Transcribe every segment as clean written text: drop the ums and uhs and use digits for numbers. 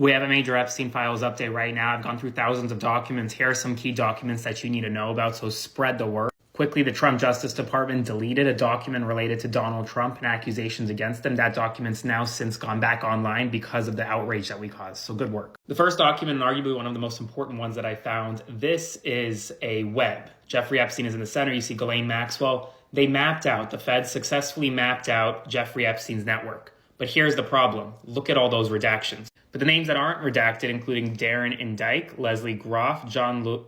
We have a major Epstein Files update right now. I've gone through thousands of documents. Here are some key documents that you need to know about, so spread the word. Quickly, the Trump Justice Department deleted a document related to Donald Trump and accusations against him. That document's now since gone back online because of the outrage that we caused, so good work. The first document, and arguably one of the most important ones that I found, this is a web. Jeffrey Epstein is in the center. You see Ghislaine Maxwell. They mapped out, the Feds successfully mapped out Jeffrey Epstein's network. But here's the problem. Look at all those redactions. But the names that aren't redacted, including Darren Indike, Leslie Groff,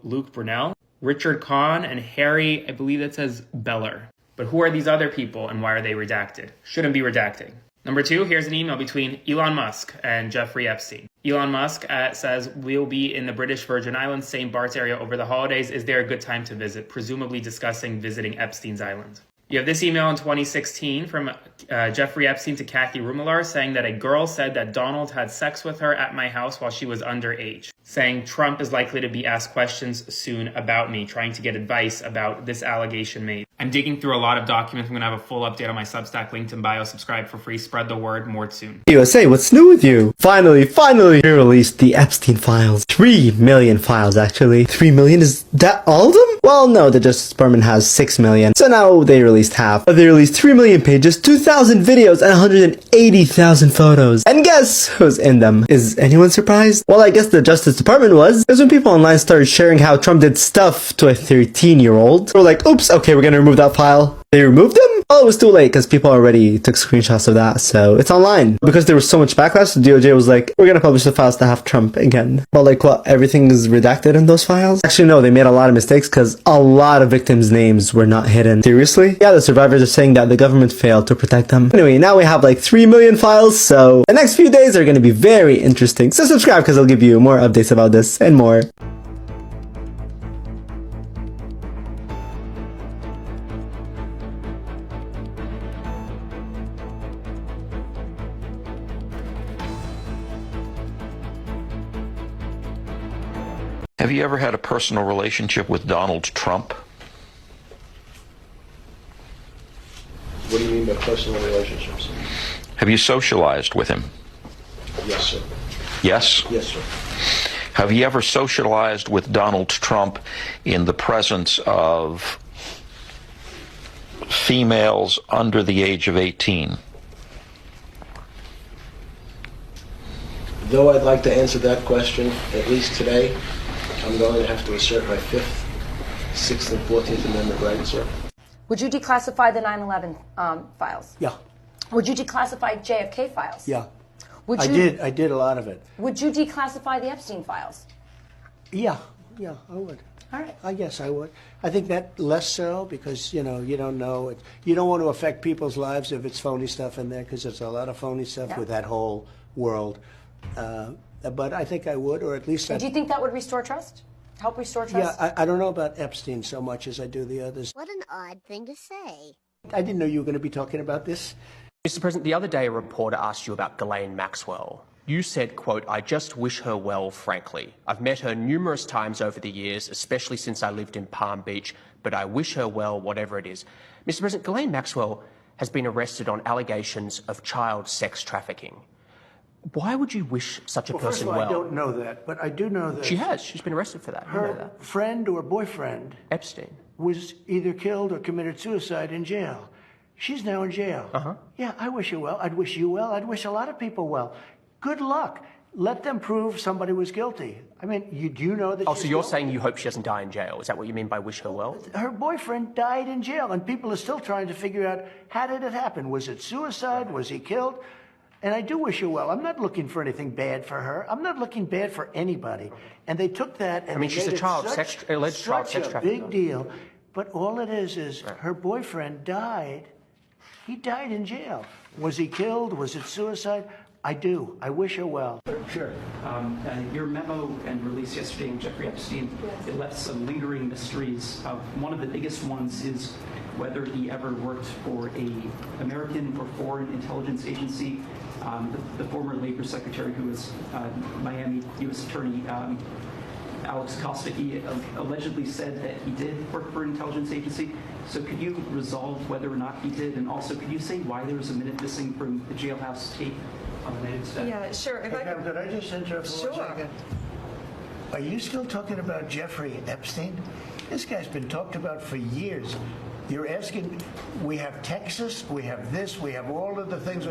Luke Brunel, Richard Kahn, and Harry, I believe that says Beller. But who are these other people and why are they redacted? Shouldn't be redacting. Number two, here's an email between Elon Musk and Jeffrey Epstein. Elon Musk says, we'll be in the British Virgin Islands, St. Bart's area over the holidays. Is there a good time to visit? Presumably discussing visiting Epstein's island. You have this email in 2016 from Jeffrey Epstein to Kathy Rumelar saying that a girl said that Donald had sex with her at my house while she was underage, saying Trump is likely to be asked questions soon about me, trying to get advice about this allegation made. I'm digging through a lot of documents. I'm going to have a full update on my Substack, linked in bio. Subscribe for free. Spread the word. More soon. USA, what's new with you? Finally, we released the Epstein files. 3 million files, actually. 3 million? Is that all of them? Well, no, the Justice Department has 6 million. So now they released half. They released 3 million pages, 2,000 videos, and 180,000 photos. And guess who's in them? Is anyone surprised? Well, I guess the Justice Department was. Because when people online started sharing how Trump did stuff to a 13-year-old, they were like, oops, okay, we're gonna remove that file. They removed them? Oh, it was too late because people already took screenshots of that, so it's online. Because there was so much backlash, the DOJ was like, we're gonna publish the files to have Trump again. But like what, everything is redacted in those files? Actually no, they made a lot of mistakes because a lot of victims' names were not hidden. Seriously? Yeah, the survivors are saying that the government failed to protect them. Anyway, now we have like 3 million files, so the next few days are gonna be very interesting. So subscribe because I'll give you more updates about this and more. Have you ever had a personal relationship with Donald Trump? What do you mean by personal relationships? Have you socialized with him? Yes, sir. Yes? Yes, sir. Have you ever socialized with Donald Trump in the presence of females under the age of 18? Though I'd like to answer that question, at least today, I'm going to have to assert my 5th, 6th, and 14th Amendment rights, sir. Would you declassify the 9/11 files? Yeah. Would you declassify JFK files? Yeah. Would I you, did. I did a lot of it. Would you declassify the Epstein files? Yeah. Yeah, I would. All right. I guess I would. I think that less so because, you know, you don't know it. You don't want to affect people's lives if it's phony stuff in there because there's a lot of phony stuff with that whole world. But I think I would, or at least Do you think that would restore trust? Help restore trust? Yeah, I don't know about Epstein so much as I do the others. What an odd thing to say. I didn't know you were going to be talking about this. Mr. President, the other day a reporter asked you about Ghislaine Maxwell. You said, quote, I just wish her well, frankly. I've met her numerous times over the years, especially since I lived in Palm Beach, but I wish her well, whatever it is. Mr. President, Ghislaine Maxwell has been arrested on allegations of child sex trafficking. Why would you wish such a person well? First of all, I don't know that, but I do know that She has. She's been arrested for that. You know that. her friend or boyfriend Epstein. was either killed or committed suicide in jail. She's now in jail. Yeah, I wish her well. I'd wish you well. I'd wish a lot of people well. Good luck. Let them prove somebody was guilty. I mean, do you know that Oh, so you're saying you hope she doesn't die in jail? Is that what you mean by wish her well? her boyfriend died in jail, and people are still trying to figure out, how did it happen? Was it suicide? Was he killed? And I do wish her well. I'm not looking for anything bad for her. I'm not looking bad for anybody. And they took that and I mean, she's a child sex, alleged child sex trafficker. big deal. But all it is her boyfriend died. He died in jail. Was he killed? Was it suicide? I do. I wish her well. Sure. Your memo and release yesterday in Jeffrey Epstein, it left some lingering mysteries. One of the biggest ones is whether he ever worked for an American or foreign intelligence agency. The former labor secretary who was Miami U.S. Attorney Alex Costa, he allegedly said that he did work for an intelligence agency. So could you resolve whether or not he did? And also, could you say why there was a minute missing from the jailhouse tape on the next step. Yeah, sure. If I Could I just interrupt for 1 Sure. second? Are you still talking about Jeffrey Epstein? This guy's been talked about for years. You're asking, we have Texas, we have this, we have all of the things.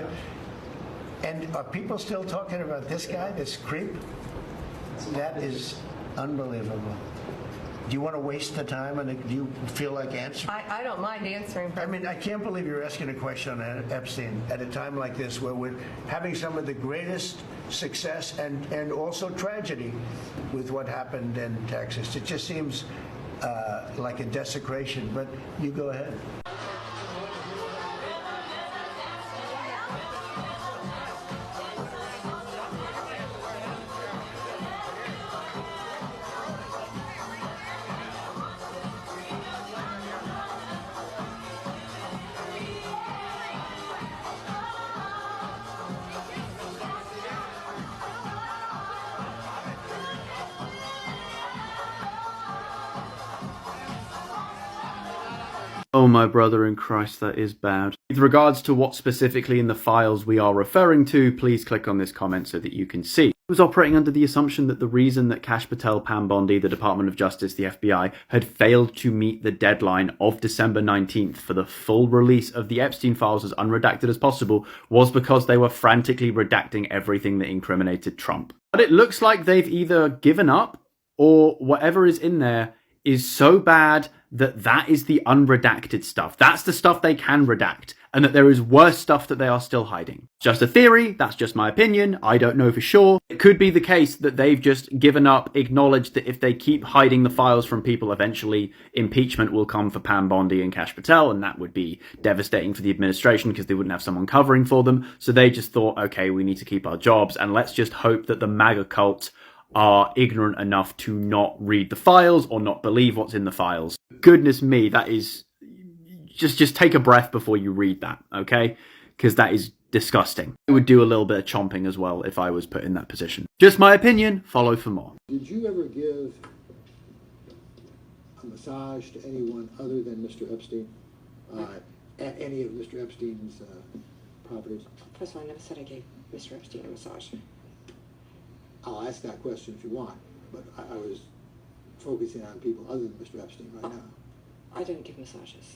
And are people still talking about this guy, this creep? That is unbelievable. Do you want to waste the time, and do you feel like answering? I don't mind answering. I mean, I can't believe you're asking a question on Epstein at a time like this, where we're having some of the greatest success and also tragedy with what happened in Texas. It just seems like a desecration, but you go ahead. Oh my brother in Christ, that is bad. With regards to what specifically in the files we are referring to, please click on this comment so that you can see. He was operating under the assumption that the reason that Kash Patel, Pam Bondi, the Department of Justice, the FBI, had failed to meet the deadline of December 19th for the full release of the Epstein files as unredacted as possible was because they were frantically redacting everything that incriminated Trump. But it looks like they've either given up or whatever is in there is so bad that that is the unredacted stuff. That's the stuff they can redact, and that there is worse stuff that they are still hiding. Just a theory, that's just my opinion, I don't know for sure. It could be the case that they've just given up, acknowledged that if they keep hiding the files from people, eventually impeachment will come for Pam Bondi and Kash Patel, and that would be devastating for the administration because they wouldn't have someone covering for them. So they just thought, okay, we need to keep our jobs, and let's just hope that the MAGA cult are ignorant enough to not read the files or not believe what's in the files. Goodness me, that is... Just take a breath before you read that, okay? Because that is disgusting. I would do a little bit of chomping as well if I was put in that position. Just my opinion, follow for more. Did you ever give a massage to anyone other than Mr. Epstein? At any of Mr. Epstein's properties? First of all, I never said I gave Mr. Epstein a massage. I'll ask that question if you want, but I was focusing on people other than Mr. Epstein right now. I didn't give massages.